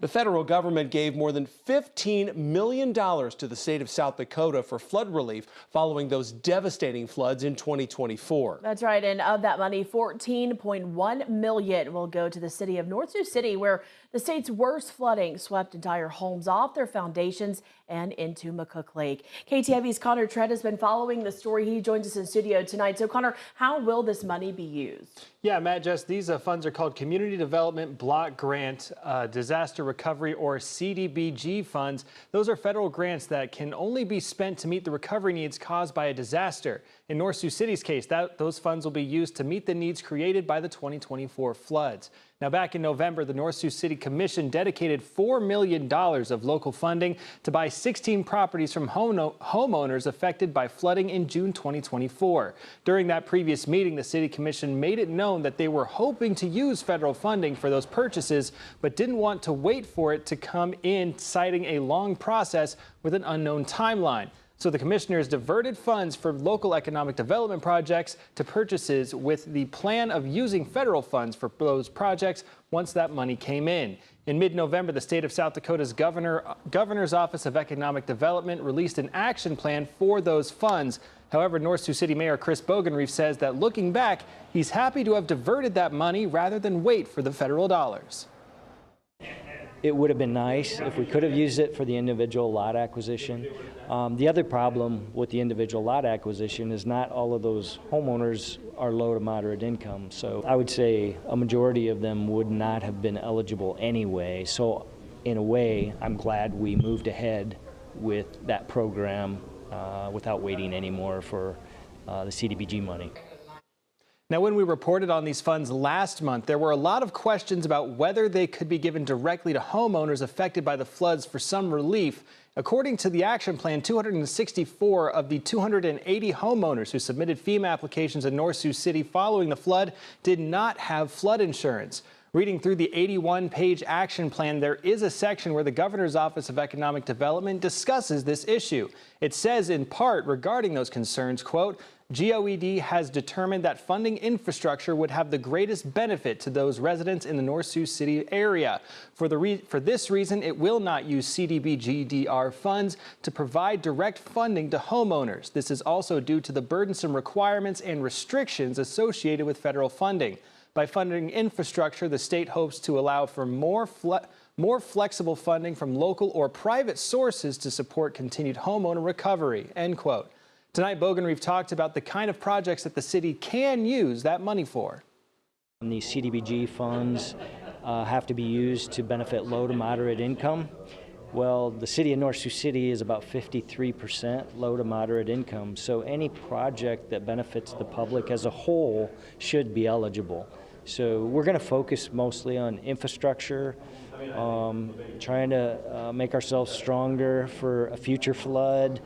The federal government gave more than $15 million to the state of South Dakota for flood relief following those devastating floods in 2024. That's right. And of that money, $14.1 million will go to the city of North Sioux City, where the state's worst flooding swept entire homes off their foundations and into McCook Lake. KTIV's Connor Trent has been following the story. He joins us in studio tonight. So, Connor, how will this money be used? Yeah, Matt, Jess, these funds are called Community Development Block Grant, Disaster Recovery, or CDBG funds. Those are federal grants that can only be spent to meet the recovery needs caused by a disaster. In North Sioux City's case, those funds will be used to meet the needs created by the 2024 floods. Now, back in November, the North Sioux City Commission dedicated $4 million of local funding to buy 16 properties from homeowners affected by flooding in June 2024. During that previous meeting, the City Commission made it known that they were hoping to use federal funding for those purchases, but didn't want to wait for it to come in, citing a long process with an unknown timeline. So the commissioners diverted funds for local economic development projects to purchases with the plan of using federal funds for those projects once that money came in. In mid-November, the state of South Dakota's Governor's Office of Economic Development released an action plan for those funds. However, North Sioux City Mayor Chris Bogenreef says that looking back, he's happy to have diverted that money rather than wait for the federal dollars. It would have been nice if we could have used it for the individual lot acquisition. The other problem with the individual lot acquisition is not all of those homeowners are low to moderate income. So I would say a majority of them would not have been eligible anyway. So in a way, I'm glad we moved ahead with that program without waiting anymore for the CDBG money. Now, when we reported on these funds last month, there were a lot of questions about whether they could be given directly to homeowners affected by the floods for some relief. According to the action plan, 264 of the 280 homeowners who submitted FEMA applications in North Sioux City following the flood did not have flood insurance. Reading through the 81-page action plan, there is a section where the Governor's Office of Economic Development discusses this issue. It says in part regarding those concerns, quote, GOED has determined that funding infrastructure would have the greatest benefit to those residents in the North Sioux City area. For this reason, it will not use CDBG-DR funds to provide direct funding to homeowners. This is also due to the burdensome requirements and restrictions associated with federal funding. By funding infrastructure, the state hopes to allow for more flexible funding from local or private sources to support continued homeowner recovery, end quote. Tonight, Bogenreef talked about the kind of projects that the city can use that money for. These CDBG funds have to be used to benefit low to moderate income. Well, the city of North Sioux City is about 53% low to moderate income, so any project that benefits the public as a whole should be eligible. So we're going to focus mostly on infrastructure, trying to make ourselves stronger for a future flood.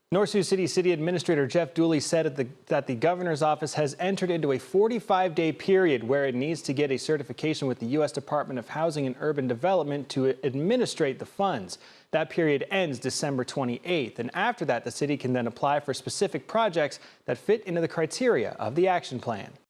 North Sioux City City Administrator Jeff Dooley said that the governor's office has entered into a 45-day period where it needs to get a certification with the U.S. Department of Housing and Urban Development to administrate the funds. That period ends December 28th, and after that, the city can then apply for specific projects that fit into the criteria of the action plan.